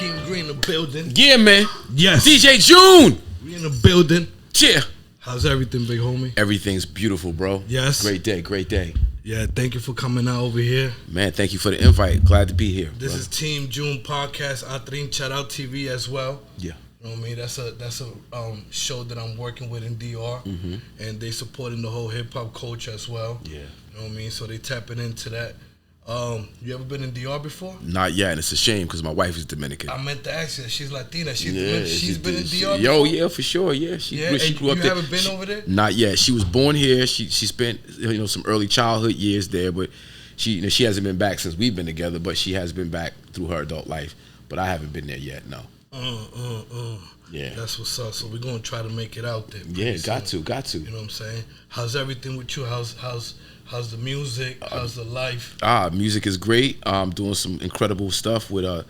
Hakim Green in the building. Yeah, man. Yes. DJ Jjune. We in the building. Yeah. How's everything, big homie? Everything's beautiful, bro. Yes. Great day, great day. Yeah, thank you for coming out over here. Man, thank you for the invite. Glad to be here. This bro. is Team Jjune podcast, ATRINCHARAOTV as well. Yeah. You know what I mean? That's a show that I'm working with in DR, and they supporting the whole hip hop culture as well. Yeah. You know what I mean? So they tapping into that. You ever been in DR before? Not yet, and it's a shame because my wife is Dominican. I meant to ask you. She's Latina. She's been in DR. Yo, yeah, for sure. Yeah, she grew up there. You haven't been over there? Not yet. She was born here. She spent some early childhood years there, but she hasn't been back since we've been together. But she has been back through her adult life. But I haven't been there yet. No. Yeah, that's what's up. So we're gonna try to make it out there. Yeah, got to. You know what I'm saying? How's everything with you? How's the music? How's the life? Music is great. I'm doing some incredible stuff with a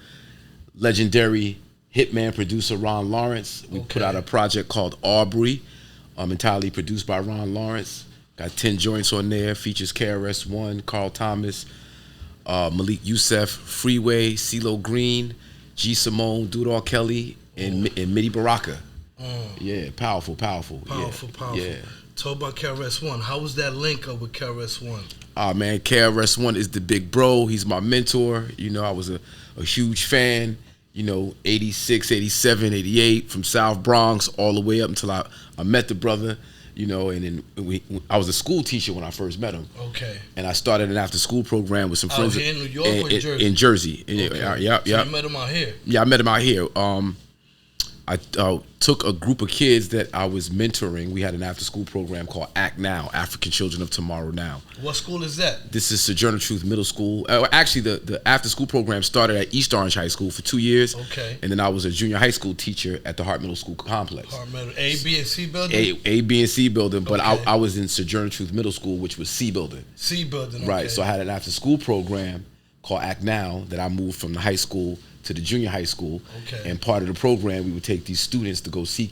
legendary hitman producer, Ron Lawrence. We put out a project called Aubrey, entirely produced by Ron Lawrence. Got 10 joints on there. Features KRS-One, Carl Thomas, Malik Youssef, Freeway, CeeLo Green, G Simone, Dudar Kelly, and Midi Baraka. Yeah, powerful. Powerful. Yeah. Talk about KRS-One. How was that link up with KRS-One? Man, KRS-One is the big bro. He's my mentor. I was a huge fan, 86, 87, 88, from South Bronx all the way up until I met the brother, and then I was a school teacher when I first met him. Okay. And I started an after-school program with some friends. Here in New York or in Jersey? In Jersey. Okay. Yep. So you met him out here? Yeah, I met him out here. I took a group of kids that I was mentoring. We had an after-school program called Act Now, African Children of Tomorrow Now. What school is that? This is Sojourner Truth Middle School. Actually, the after-school program started at East Orange High School for 2 years. Okay. And then I was a junior high school teacher at the Hart Middle School complex. Hart Middle, A, B, and C building? A, B, and C building, but I was in Sojourner Truth Middle School, which was C building. C building, okay. Right, so I had an after-school program called Act Now that I moved from the high school to the junior high school. Okay. And part of the program, we would take these students to go see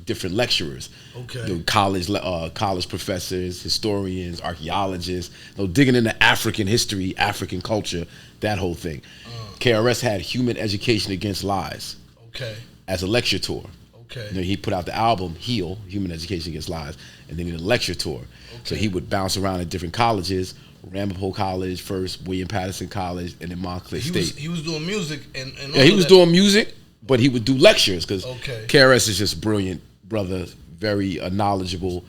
different lecturers. Okay. College professors, historians, archaeologists, digging into African history, African culture, that whole thing. KRS had Human Education Against Lies. Okay. As a lecture tour. Okay. He put out the album Heal, Human Education Against Lies, and then he did a lecture tour. Okay. So he would bounce around at different colleges. Ramapo College first, William Patterson College, and then Montclair State. He was doing music and he was doing music, but he would do lectures because KRS is just brilliant brother, very knowledgeable.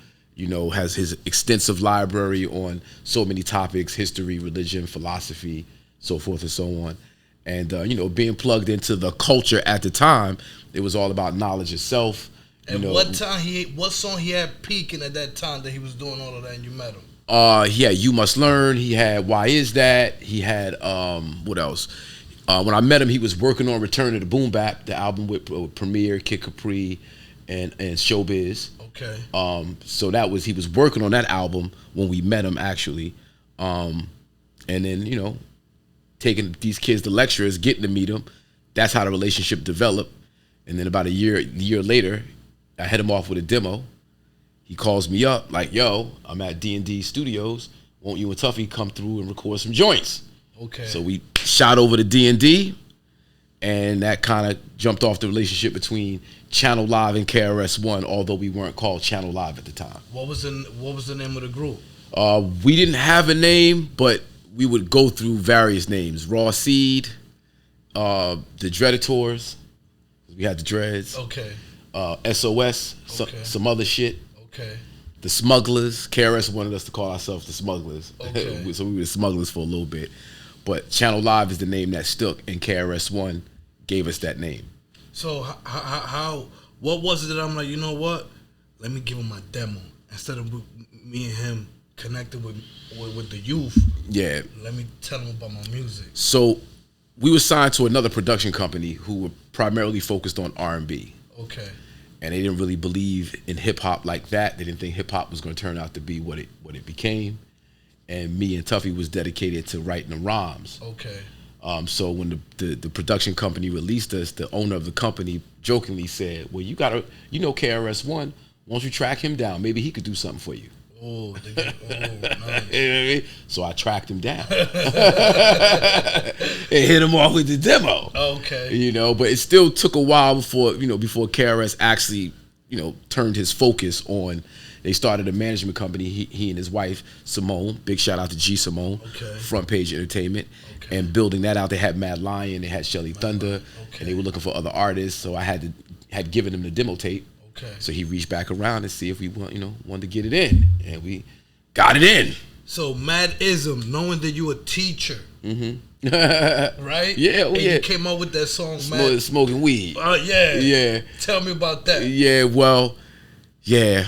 Has his extensive library on so many topics: history, religion, philosophy, so forth and so on. And being plugged into the culture at the time, it was all about knowledge itself. And what song he had peaking at that time that he was doing all of that, and you met him? He had You Must Learn. He had Why Is That? He had what else? When I met him, he was working on Return to the Boom Bap, the album with Premier, Kid Capri, and Showbiz. Okay. So he was working on that album when we met him actually, and then taking these kids to lecturers, getting to meet him. That's how the relationship developed. And then about a year later, I hit him off with a demo. He calls me up like, yo, I'm at D&D Studios. Won't you and Tuffy come through and record some joints? Okay. So we shot over to D&D, and that kind of jumped off the relationship between Channel Live and KRS-One, although we weren't called Channel Live at the time. What was the name of the group? We didn't have a name, but we would go through various names. Raw Seed, the Dreaditors. We had the Dreads. Okay. SOS, some other shit. Okay. The Smugglers. KRS wanted us to call ourselves the Smugglers. Okay. So we were the Smugglers for a little bit. But Channel Live is the name that stuck, and KRS-One gave us that name. So what was it that I'm like, you know what? Let me give him my demo. Instead of me and him connected with the youth. Yeah. Let me tell him about my music. So we were signed to another production company who were primarily focused on R&B. Okay. And they didn't really believe in hip hop like that. They didn't think hip hop was going to turn out to be what it became. And me and Tuffy was dedicated to writing the rhymes. Okay. So when the production company released us, the owner of the company jokingly said, "Well, you KRS-One. Why don't you track him down? Maybe he could do something for you." Oh, nice. You know what I mean? So I tracked him down and hit him off with the demo. Okay. You know, but it still took a while before KRS actually, turned his focus on. They started a management company. He and his wife Simone. Big shout out to G Simone. Okay. Front Page Entertainment. Okay. And building that out, they had Mad Lion, they had Shelly Thunder, and they were looking for other artists. So I had given him the demo tape. Okay. So he reached back around to see if we wanted to get it in, and we got it in. So Madism, knowing that you a teacher, right? Yeah, and you came out with that song, smoking weed. Yeah. Tell me about that. Yeah, well, yeah.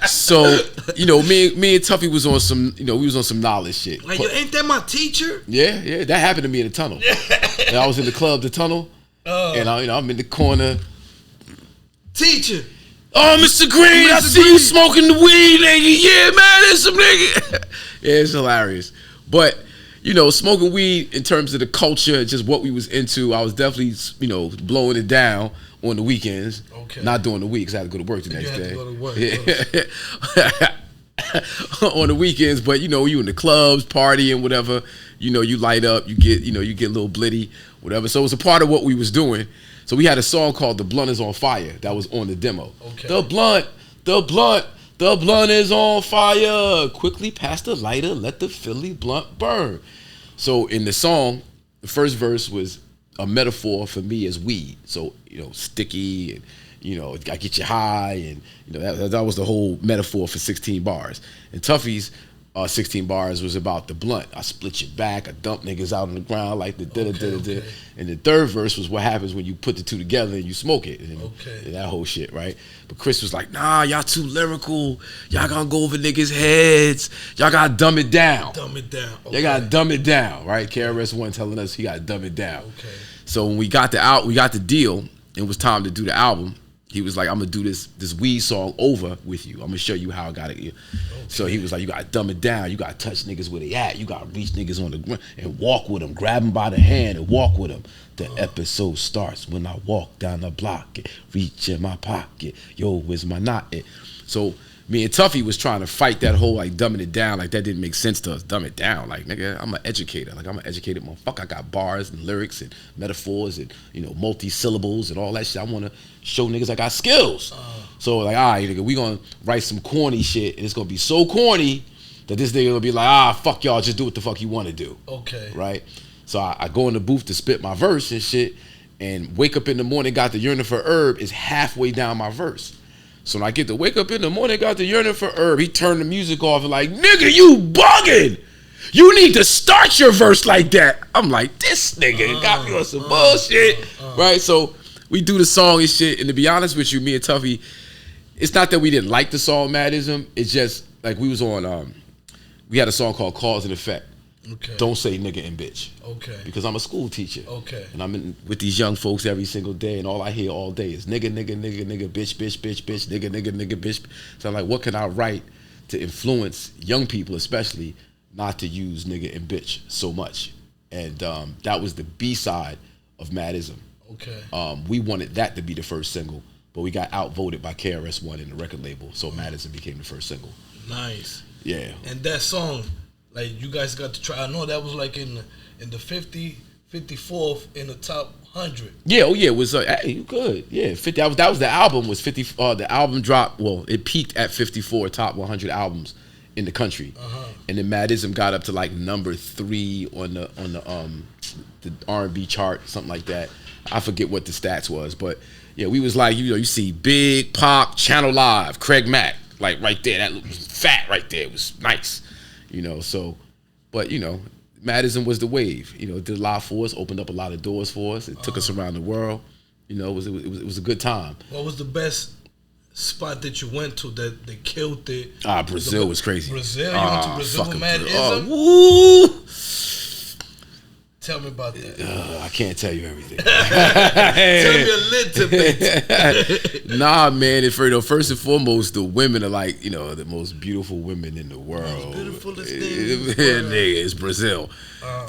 So me and Tuffy was on some, we was on some knowledge shit. Like, ain't that my teacher? Yeah, that happened to me in the tunnel. And I was in the club, the tunnel, and I'm in the corner. Teacher. Oh, Mr. Green, I see you smoking the weed, nigga. Yeah, man, it's some nigga. Yeah, it's hilarious. But smoking weed in terms of the culture, just what we was into, I was definitely blowing it down on the weekends. Okay. Not during the week, because I had to go to work the next day. To go to work. On the weekends, but you in the clubs, partying, whatever, you light up, you get a little blitty, whatever. So it was a part of what we was doing. So we had a song called "The Blunt Is on Fire" that was on the demo. Okay. The blunt is on fire. Quickly pass the lighter, let the Philly blunt burn. So in the song, the first verse was a metaphor for me as weed. So sticky and I get you high, and that was the whole metaphor for 16 bars. And Tuffy's 16 bars was about the blunt. I split your back, I dump niggas out on the ground like the da-da-da-da-da. And the third verse was what happens when you put the two together and you smoke it. And that whole shit, right? But Chris was like, nah, y'all too lyrical. Y'all gonna go over niggas' heads. Y'all gotta dumb it down. Dumb it down. Okay. Y'all gotta dumb it down, right? KRS-One telling us he gotta dumb it down. Okay. So when we got the deal, it was time to do the album. He was like, I'm gonna do this weed song over with you. I'm gonna show you how I got it. Okay. So he was like, you gotta dumb it down. You gotta touch niggas where they at. You gotta reach niggas on the ground and walk with them. Grab them by the hand and walk with them. The episode starts when I walk down the block, reach in my pocket. Yo, where's my knot? So me and Tuffy was trying to fight that whole like dumbing it down. Like that didn't make sense to us. Dumb it down. Like, nigga, I'm an educator. Like, I'm an educated motherfucker. I got bars and lyrics and metaphors and multi-syllables and all that shit. I want to show niggas I got skills. So like, all right, nigga, we gonna write some corny shit, and it's gonna be so corny that this nigga gonna be like, fuck y'all, just do what the fuck you want to do. Okay. Right. So I go in the booth to spit my verse and shit, and wake up in the morning, got the yearning for herb is halfway down my verse. So when I get to wake up in the morning, got the yearning for herb, he turned the music off and like, nigga, you bugging. You need to start your verse like that. I'm like, this nigga got me on some bullshit. Right? So we do the song and shit. And to be honest with you, me and Tuffy, it's not that we didn't like the song Madism. It's just like we was on, we had a song called Cause and Effect. Okay. Don't say nigga and bitch. Okay. Because I'm a school teacher. Okay. And I'm with these young folks every single day, and all I hear all day is nigga, nigga, nigga, nigga, bitch, bitch, bitch, bitch, nigga, nigga, nigga, bitch. So I'm like, what can I write to influence young people, especially, not to use nigga and bitch so much? And that was the B-side of Madism. Okay. We wanted that to be the first single, but we got outvoted by KRS-One in the record label, so Madism became the first single. Nice. Yeah. And that song, like, you guys got to try. I know that was like in the 54th in the top 100. Yeah, oh yeah, it was. Hey, you good? Yeah, 50. That was the album. Was 50? The album dropped. Well, it peaked at 54 top 100 albums in the country, and then Madism got up to like number 3 on the R&B chart, something like that. I forget what the stats was, but yeah, we was like, you see Big, Pop, Channel Live, Craig Mack, like right there. That was fat right there. It was nice. So, but Madism was the wave. It did a lot for us, opened up a lot of doors for us. It took us around the world. It was a good time. What was the best spot that you went to that they killed it? Brazil was crazy. Brazil? You went to Brazil with Madism? Woo! Tell me about that. I can't tell you everything. Tell me a little bit. Nah, man. First and foremost, the women are like, the most beautiful women in the world. The most beautifulest thing in the world. It's Brazil,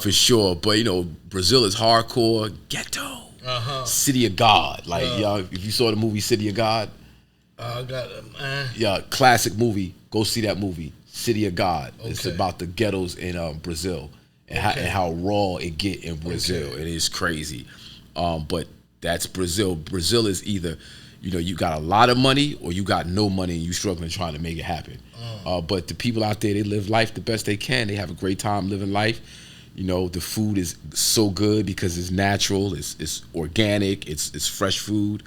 for sure. But Brazil is hardcore, ghetto, City of God. Like, y'all, if you saw the movie City of God, I got yeah, classic movie. Go see that movie, City of God. Okay. It's about the ghettos in Brazil and, how raw it get in Brazil. Okay. It is crazy. But that's Brazil. Brazil is either, you got a lot of money or you got no money and you struggling trying to make it happen. But the people out there, they live life the best they can. They have a great time living life. The food is so good because it's natural, it's organic, it's fresh food.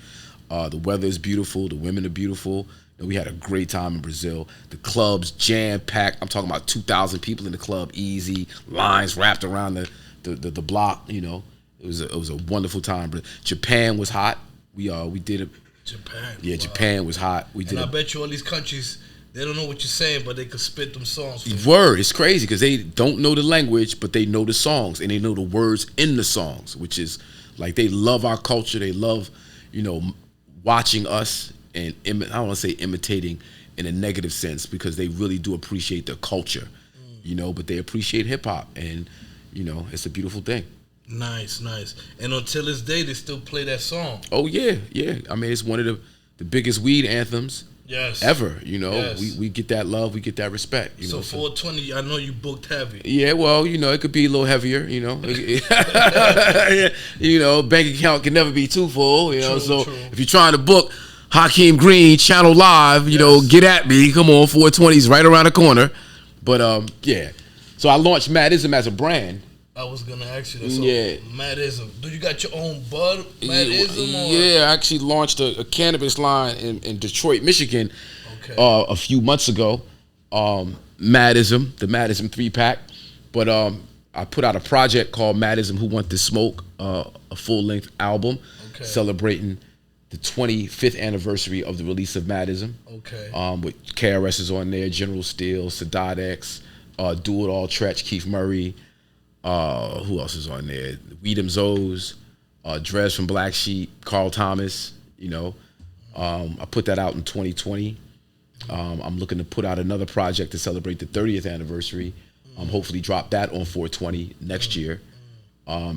The weather is beautiful, the women are beautiful. We had a great time in Brazil. The clubs jam-packed. I'm talking about 2,000 people in the club, easy. Lines wrapped around the block, It was a wonderful time. But Japan was hot. We did it. Japan. Yeah, wow. Japan was hot. I bet you all these countries, they don't know what you're saying, but they could spit them songs. Word, it's crazy because they don't know the language, but they know the songs and they know the words in the songs, which is like they love our culture. They love, watching us, and I don't want to say imitating in a negative sense because they really do appreciate the culture, but they appreciate hip hop, and it's a beautiful thing. Nice. And until this day, they still play that song. Oh yeah. I mean, it's one of the biggest weed anthems. Yes. Ever, yes. We get that love, we get that respect. So 420, I know you booked heavy. Yeah, well, it could be a little heavier, bank account can never be too full, True. If you're trying to book Hakim Green, Channel Live, get at me. Come on, 420's right around the corner. But yeah. So I launched Madism as a brand. I was gonna ask you that. So, Madism. Do you got your own bud, Madism? Yeah, I actually launched a cannabis line in Detroit, Michigan, a few months ago. Madism, the Madism 3-pack. But I put out a project called Madism Who Want to Smoke, a full-length album celebrating the 25th anniversary of the release of Madism. Okay. With KRS is on there, General Steel, Sadat X, Do It All Tretch, Keith Murray. Who else is on there? Weedem Zoes, Drez from Black Sheep, Carl Thomas. I put that out in 2020. I'm looking to put out another project to celebrate the 30th anniversary. Hopefully drop that on 420 next year. They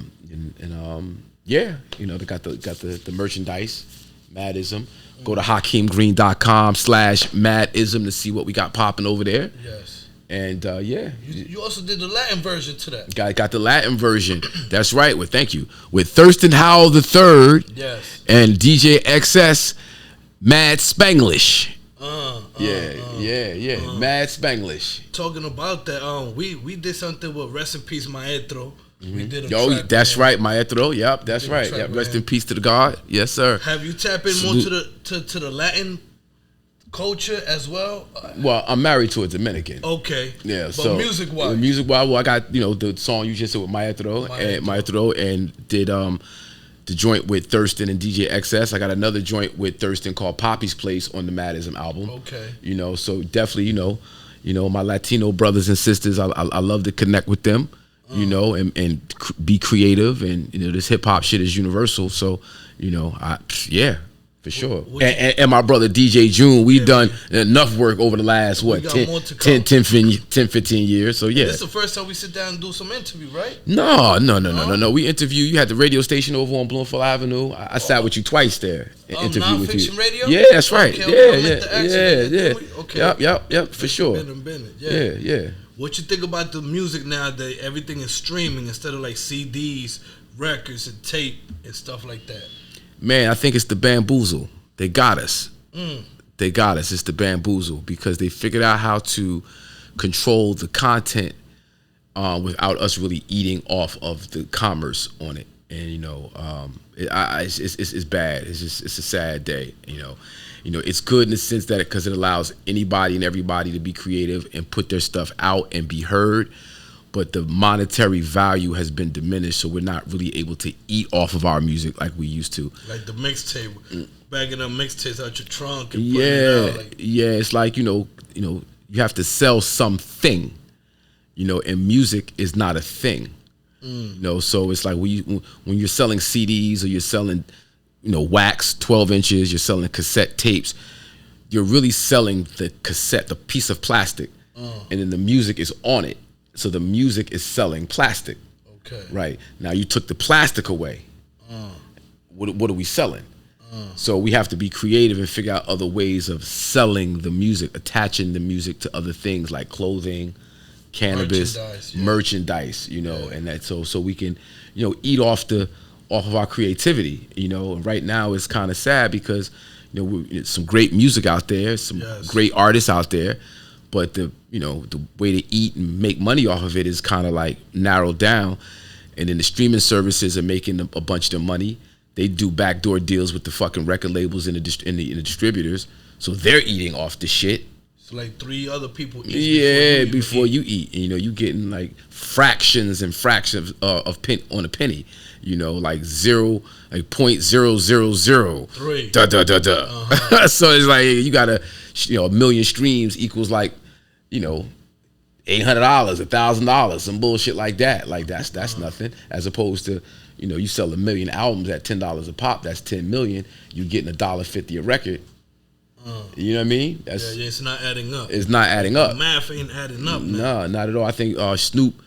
got the merchandise, Madism. Go to HakimGreen.com/Madism to see what we got popping over there. Yes. And you also did the Latin version to that. Got the Latin version. That's right. Well, thank you. With Thurston Howell III. Yes. And DJ XS, Mad Spanglish. Mad Spanglish. Talking about that, we did something with Rest in Peace Maestro. We did a track, that's right, Maestro. Yep, that's right. Yep, rest in peace to the God. Yes, sir. Have you tapped in more to the Latin culture as well? Well, I'm married to a Dominican. Okay. Yeah. But so music-wise, well, I got the song you just said with Maestro and did the joint with Thurston and DJ XS. I got another joint with Thurston called Poppy's Place on the Madism album. Okay. So definitely, my Latino brothers and sisters, I love to connect with them, and be creative, and this hip hop shit is universal. So, for sure. And my brother DJ Jjune, we've done enough work over the last 10, 15 years. So yeah. This is the first time we sit down and do some interview, right? No. We interview. You had the radio station over on Bloomfield Avenue. I sat with you twice there. Interview with you. Radio? Yeah, that's right. Yeah. Okay. Yep. For sure. Yeah. What you think about the music nowadays? Everything is streaming instead of like CDs, records, and tape and stuff like that. Man, I think it's the bamboozle. They got us. They got us. It's the bamboozle because they figured out how to control the content without us really eating off of the commerce on it. And it's bad. It's a sad day. It's good in the sense that because it allows anybody and everybody to be creative and put their stuff out and be heard. But the monetary value has been diminished, so we're not really able to eat off of our music like we used to. Like the mixtape, bagging up mixtapes out your trunk and putting it out. It's like you have to sell something, and music is not a thing. So it's like when you're selling CDs or you're selling, wax 12 inches, you're selling cassette tapes, you're really selling the cassette, the piece of plastic, and then the music is on it. So the music is selling plastic. Okay. Right. Now you took the plastic away. What are we selling? So we have to be creative and figure out other ways of selling the music, attaching the music to other things like clothing, cannabis, merchandise, you know, and that so we can, you know, eat off of our creativity, you know. And right now it's kind of sad because, you know, it's some great music out there, some great artists out there, but the way to eat and make money off of it is kind of like narrowed down. And then the streaming services are making a bunch of their money. They do backdoor deals with the fucking record labels and the distributors, so they're eating off the shit. So like 3 other people eat before you eat. And, you know, you getting like fractions and fractions of on a penny. You know, like 0.0003. So it's like you got a million streams equals like, you know, $800, $1,000, some bullshit like that. Like that's nothing. As opposed to, you know, you sell 1 million albums at $10 a pop. That's 10 million. You getting $1.50 a record. You know what I mean? That's, it's not adding up. It's not adding up. The math ain't adding up. No, not at all. I think Snoop,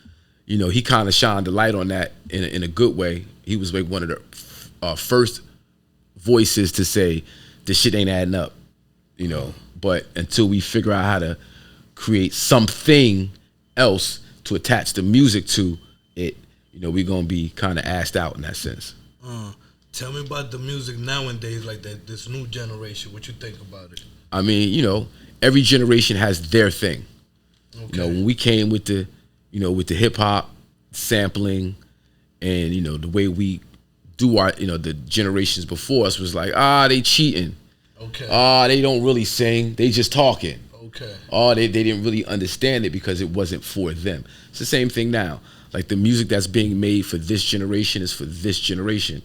you know, he kind of shined the light on that in a good way. He was like one of the first voices to say this shit ain't adding up. You know, but until we figure out how to create something else to attach the music to it, you know, we're gonna be kind of assed out in that sense. Tell me about the music nowadays, like this new generation. What you think about it? I mean, you know, every generation has their thing. Okay. You know, when we came with the hip hop sampling, and, you know, the way we do our, you know, the generations before us was like, they cheating. Okay. They don't really sing. They just talking. Okay. They didn't really understand it because it wasn't for them. It's the same thing now. Like the music that's being made for this generation is for this generation.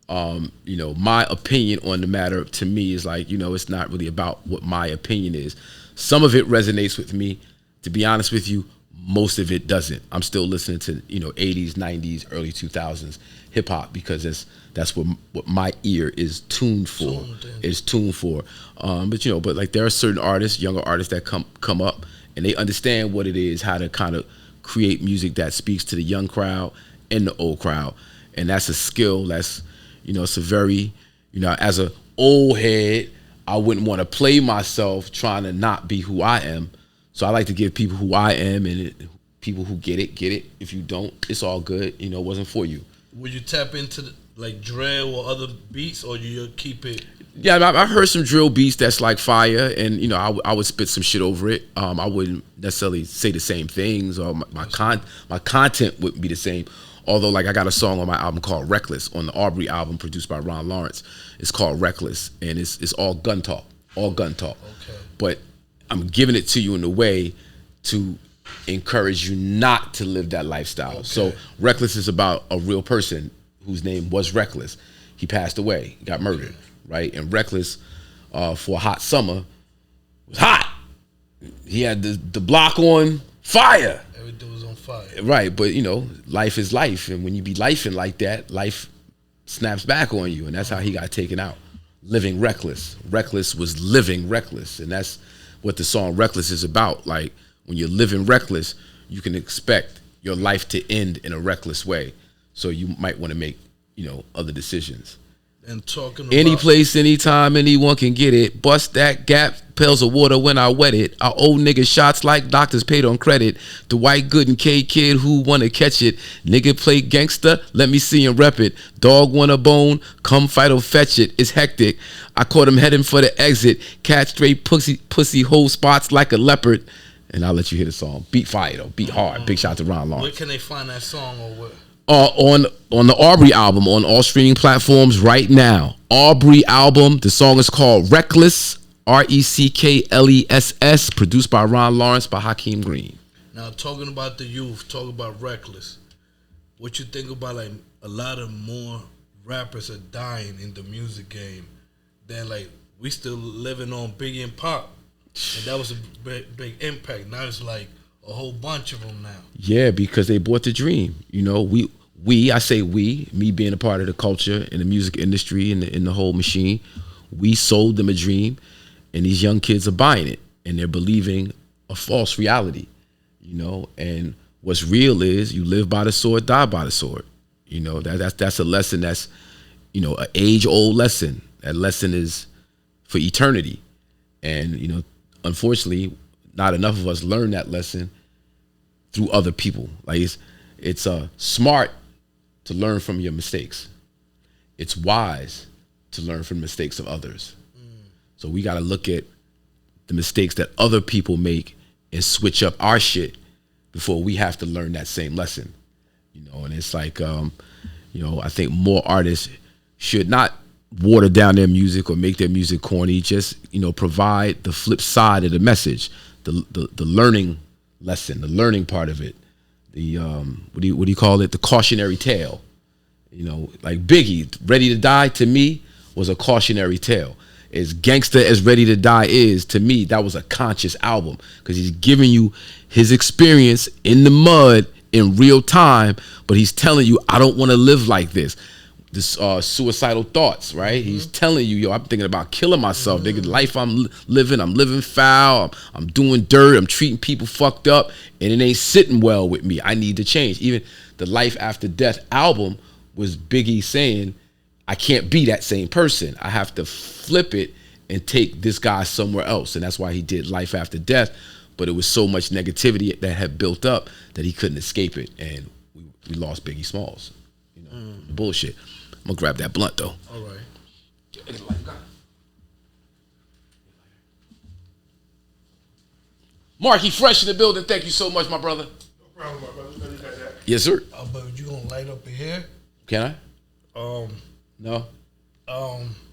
You know, my opinion on the matter to me is like, you know, it's not really about what my opinion is. Some of it resonates with me. To be honest with you, most of it doesn't. I'm still listening to, you know, 80s, 90s, early 2000s hip hop because that's what my ear is tuned for. But you know, but like there are certain artists, younger artists that come up and they understand what it is, how to kind of create music that speaks to the young crowd and the old crowd. And that's a skill that's, you know, it's a very, you know, as an old head, I wouldn't want to play myself trying to not be who I am. So I like to give people who I am, and people who get it. If you don't, it's all good. You know, it wasn't for you. Would you tap into like drill or other beats, or you keep it? Yeah, I've heard some drill beats that's like fire, and, you know, I would spit some shit over it. I wouldn't necessarily say the same things, or my content wouldn't be the same. Although, like, I got a song on my album called Reckless, on the Aubrey album produced by Ron Lawrence. It's called Reckless, and it's all gun talk. Okay. But I'm giving it to you in a way to encourage you not to live that lifestyle. Okay. So Reckless is about a real person whose name was Reckless. He passed away, got murdered, right? And Reckless, for a hot summer, was hot. He had the block on fire. Everything was on fire. Right, but, you know, life is life. And when you be lifing like that, life snaps back on you. And that's how he got taken out. Living reckless. Reckless was living reckless. And that's what the song Reckless is about. Like, when you're living reckless, you can expect your life to end in a reckless way. So you might want to make, you know, other decisions. And talking any place, anytime, anyone can get it. Bust that gap, pails of water when I wet it. Our old nigga shots like doctors paid on credit. The white good and K kid who wanna catch it. Nigga play gangster, let me see him rep it. Dog want a bone, come fight or fetch it. It's hectic. I caught him heading for the exit. Cat straight pussy hole spots like a leopard. And I'll let you hear the song. Beat fire though, beat hard. Big shout out to Ron Lawrence. Where can they find that song, or what? On the Aubrey album, on all streaming platforms right now. Aubrey album. The song is called Reckless, Reckles, produced by Ron Lawrence, by Hakim Green. Now, talking about the youth, talking about Reckless, what you think about, like, a lot of more rappers are dying in the music game than, like, we still living on Biggie and Pop, and that was a big impact. Now it's like a whole bunch of them now. Yeah, because they bought the dream. You know, I say we, me being a part of the culture and the music industry and in the whole machine, we sold them a dream, and these young kids are buying it, and they're believing a false reality, you know. And what's real is you live by the sword, die by the sword. You know, that's a lesson that's, you know, an age-old lesson. That lesson is for eternity. And, you know, unfortunately, not enough of us learn that lesson through other people. Like it's smart to learn from your mistakes. It's wise to learn from the mistakes of others. So we got to look at the mistakes that other people make and switch up our shit before we have to learn that same lesson. You know, and it's like, you know, I think more artists should not water down their music or make their music corny. Just, you know, provide the flip side of the message, the learning lesson, the learning part of it. The what do you call it? The cautionary tale. You know, like Biggie, Ready to Die to me was a cautionary tale. As gangster as Ready to Die is, to me, that was a conscious album because he's giving you his experience in the mud in real time, but he's telling you, I don't want to live like this. This suicidal thoughts, right? Mm-hmm. He's telling you, yo, I'm thinking about killing myself. Mm-hmm. The life I'm living foul. I'm doing dirt. I'm treating people fucked up, and it ain't sitting well with me. I need to change. Even the Life After Death album was Biggie saying, I can't be that same person. I have to flip it and take this guy somewhere else. And that's why he did Life After Death. But it was so much negativity that had built up that he couldn't escape it. And we lost Biggie Smalls. You know, bullshit. I'm going to grab that blunt, though. All right. Marky Fresh in the building. Thank you so much, my brother. No problem, my brother. You got that. Yes, sir. But you going to light up in here? Can I? No.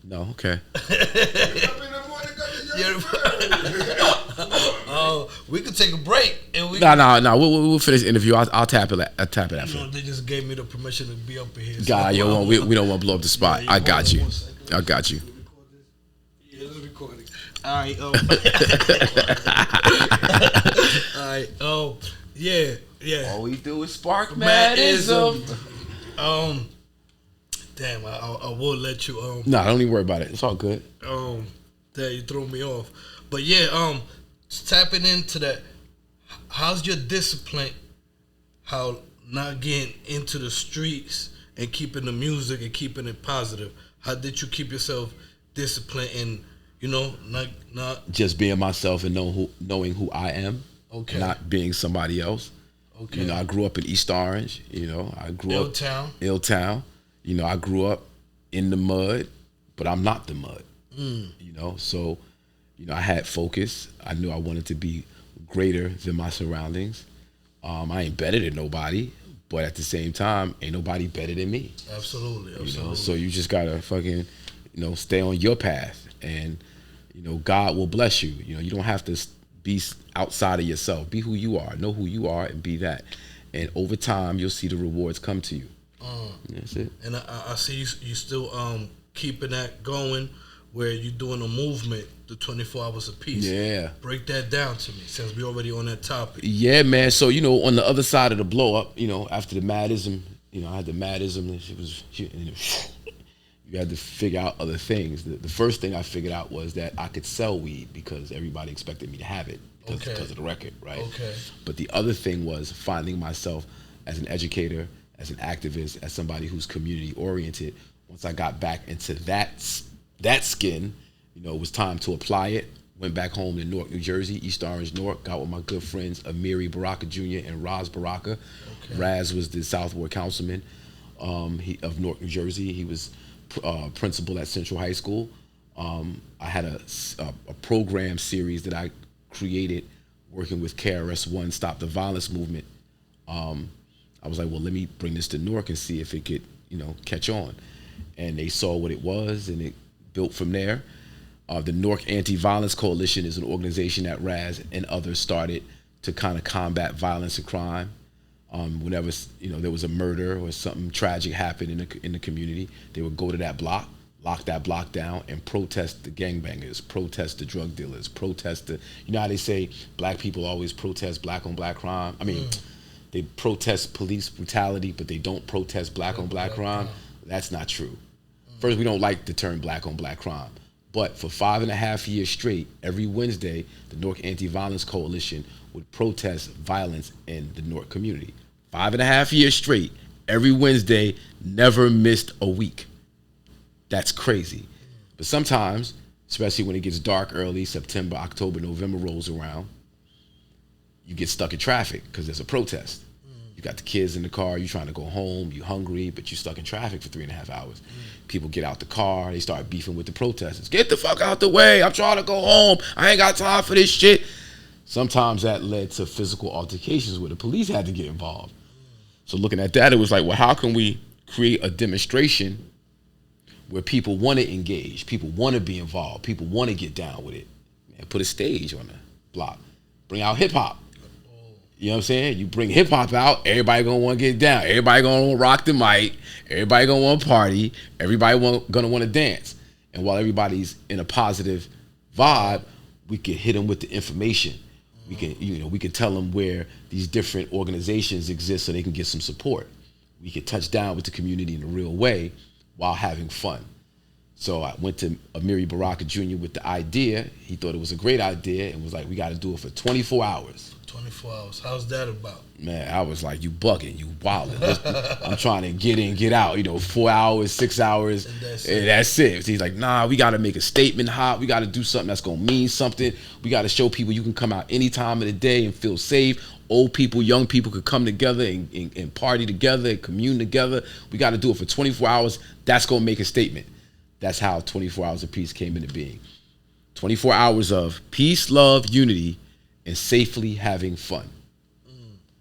No. Okay. We could take a break and we. No. We'll finish the interview. I'll tap it. I'll tap it after. You know, they just gave me the permission to be up in here. God, yo, we don't want to blow up the spot. Yeah, I got you. I got you. Yeah, let's record it. All right. All right. Oh, yeah. All we do is spark madism. Damn, I will let you. No, don't even worry about it. It's all good. Damn, you threw me off. But yeah, tapping into that. How's your discipline? How not getting into the streets and keeping the music and keeping it positive? How did you keep yourself disciplined and, you know, not just being myself and knowing who I am? Okay. Not being somebody else. Okay. You know, I grew up in East Orange. You know, I grew up Ill-Town. You know, I grew up in the mud, but I'm not the mud. You know, so, you know, I had focus. I knew I wanted to be greater than my surroundings. I ain't better than nobody, but at the same time, ain't nobody better than me. Absolutely. You know, so you just gotta fucking, you know, stay on your path, and, you know, God will bless you. You know, you don't have to be outside of yourself. Be who you are. Know who you are and be that. And over time, you'll see the rewards come to you. That's it. And I see you still keeping that going, where you're doing a movement, the 24 hours of peace. Yeah. Break that down to me, since we're already on that topic. Yeah, man. So, you know, on the other side of the blow up, you know, after the madism, you know, I had the madism, and you had to figure out other things. The first thing I figured out was that I could sell weed because everybody expected me to have it because of the record, right? Okay. But the other thing was finding myself as an educator, as an activist, as somebody who's community oriented. Once I got back into that skin, you know, it was time to apply it. Went back home to Newark, New Jersey, East Orange, Newark. Got with my good friends Amiri Baraka Jr. and Raz Baraka. Okay. Raz was the South Ward councilman of Newark, New Jersey. He was principal at Central High School. I had a program series that I created working with KRS-One, Stop the Violence Movement. I was like, well, let me bring this to Newark and see if it could, you know, catch on. And they saw what it was, and it built from there. The Newark Anti-Violence Coalition is an organization that Raz and others started to kind of combat violence and crime. Whenever, you know, there was a murder or something tragic happened in the community, they would go to that block, lock that block down, and protest the gangbangers, protest the drug dealers, protest the, you know how they say black people always protest black on black crime? I mean, they protest police brutality, but they don't protest black on black crime. That's not true. First, we don't like the term black on black crime. But for 5.5 years straight, every Wednesday, the Newark Anti-Violence Coalition would protest violence in the Newark community. 5.5 years straight, every Wednesday, never missed a week. That's crazy. But sometimes, especially when it gets dark early, September, October, November rolls around, you get stuck in traffic because there's a protest. You got the kids in the car, you trying to go home, you hungry, but you stuck in traffic for 3.5 hours. People get out the car, they start beefing with the protesters. Get the fuck out the way, I'm trying to go home, I ain't got time for this shit. Sometimes that led to physical altercations where the police had to get involved. So looking at that, it was like, well, how can we create a demonstration where people want to engage, people want to be involved, people want to get down with it? Man, put a stage on the block. Bring out hip hop. You know what I'm saying? You bring hip hop out, everybody gonna want to get down. Everybody gonna want to rock the mic. Everybody gonna want to party. Everybody gonna want to dance. And while everybody's in a positive vibe, we can hit them with the information. We can, we can tell them where these different organizations exist so they can get some support. We can touch down with the community in a real way while having fun. So I went to Amiri Baraka Jr. with the idea. He thought it was a great idea and was like, we got to do it for 24 hours. 24 hours. How's that about? Man, I was like, you bugging, you wildin'. I'm trying to get in, get out, 4 hours, 6 hours, and that's it. So he's like, nah, we got to make a statement hot. We got to do something that's going to mean something. We got to show people you can come out any time of the day and feel safe. Old people, young people could come together and party together and commune together. We got to do it for 24 hours. That's going to make a statement. That's how 24 Hours of Peace came into being. 24 hours of peace, love, unity, and safely having fun.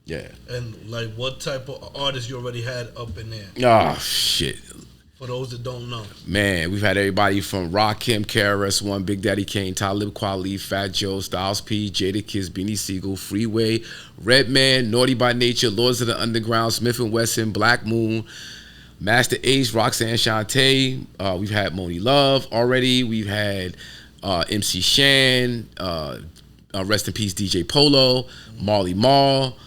Yeah. And like, what type of artists you already had up in there? Oh, shit. For those that don't know. Man, we've had everybody from Hakim, KRS-One, Big Daddy Kane, Talib Kweli, Fat Joe, Styles P, Jadakiss, Beanie Siegel, Freeway, Redman, Naughty by Nature, Lords of the Underground, Smith & Wesson, Black Moon, Master Ace, Roxanne Shante. We've had Moni Love already. We've had MC Shan, rest in peace DJ Polo, Marley Marl,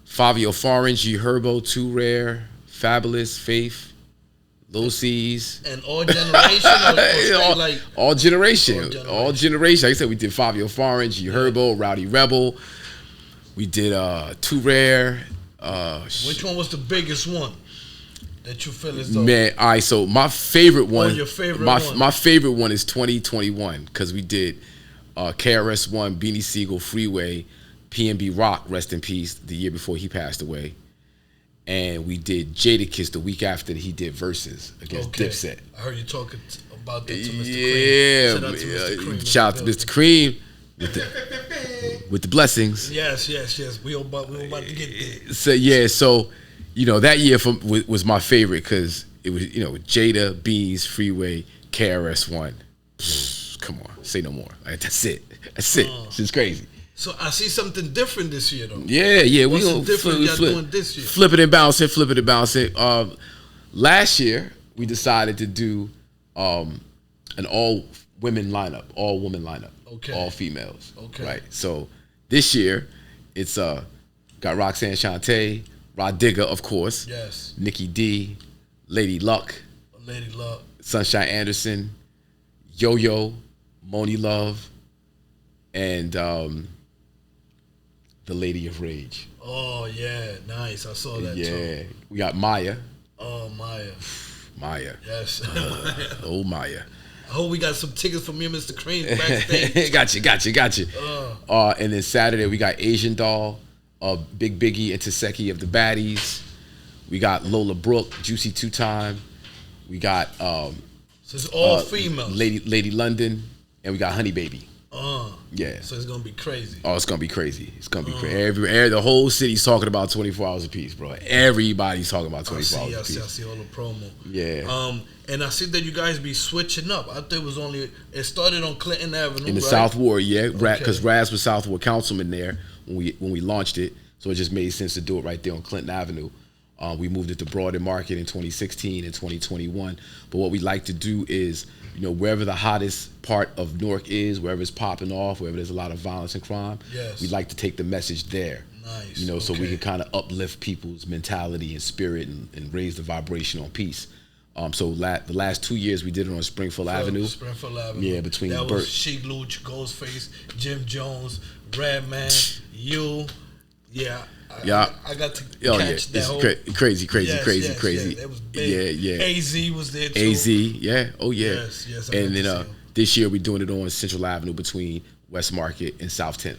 Fabio Foreign, G Herbo, Too Rare, Fabulous, Faith, Lil C's. And all generation? All generation. All generation. Like I said, we did Fabio Foreign, G Herbo, Rowdy Rebel. We did Too Rare. Which one was the biggest one that you feel as though? Man, all right, so my favorite one. Your favorite one? My favorite one is 2021 because we did KRS-One, Beanie Siegel, Freeway, PNB Rock, rest in peace, the year before he passed away. And we did Jadakiss the week after he did Versus against Dipset. I heard you talking about that to Mr. Cream. Shout out to Mr. Cream with the blessings. Yes. We all about to get there. So that year was my favorite because it was Jada, Beans, Freeway, KRS-One. Come on, say no more. That's it. It's crazy. So I see something different this year, though. Yeah. What's different y'all doing this year? Flip it and bounce it. Last year, we decided to do an all-women lineup. Okay. All females. Okay. Right. So this year, it's got Roxanne Shante, Rod Digger, of course. Yes. Nikki D, Lady Luck. Sunshine Anderson, Yo-Yo, Moni Love, and the Lady of Rage. Oh, yeah. Nice. I saw that, too. Yeah. We got Maya. Oh, Maya. Maya. Yes. Oh, Maya. I hope we got some tickets from you, Mr. Cream, backstage. Got you. And then Saturday, we got Asian Doll, Big Biggie and Taseki of the Baddies. We got Lola Brooke, Juicy Two Time. We got so it's all females. Lady London, and we got Honey Baby. Yeah. So it's gonna be crazy. Oh, it's gonna be crazy. It's gonna be crazy. The whole city's talking about 24 Hours of Peace, bro. Everybody's talking about 24 Hours of Peace. I see all the promo. Yeah. And I see that you guys be switching up. I thought it started on Clinton Avenue. In the South Ward, yeah. Because Raz was South Ward councilman there when we launched it, so it just made sense to do it right there on Clinton Avenue. We moved it to Broadway Market in 2016 and 2021. But what we like to do is, wherever the hottest part of Newark is, wherever it's popping off, wherever there's a lot of violence and crime, we like to take the message there. Nice. So we can kind of uplift people's mentality and spirit and raise the vibration on peace. So the last 2 years we did it on Springfield Avenue. Yeah, between that was Sheik Luch, Ghostface, Jim Jones, Redman, you. Yeah, I got to catch that whole... crazy. Yes, it was big. Yeah. AZ was there too. AZ, yeah. Oh, yeah. Yes. And then this year we're doing it on Central Avenue between West Market and South 10th.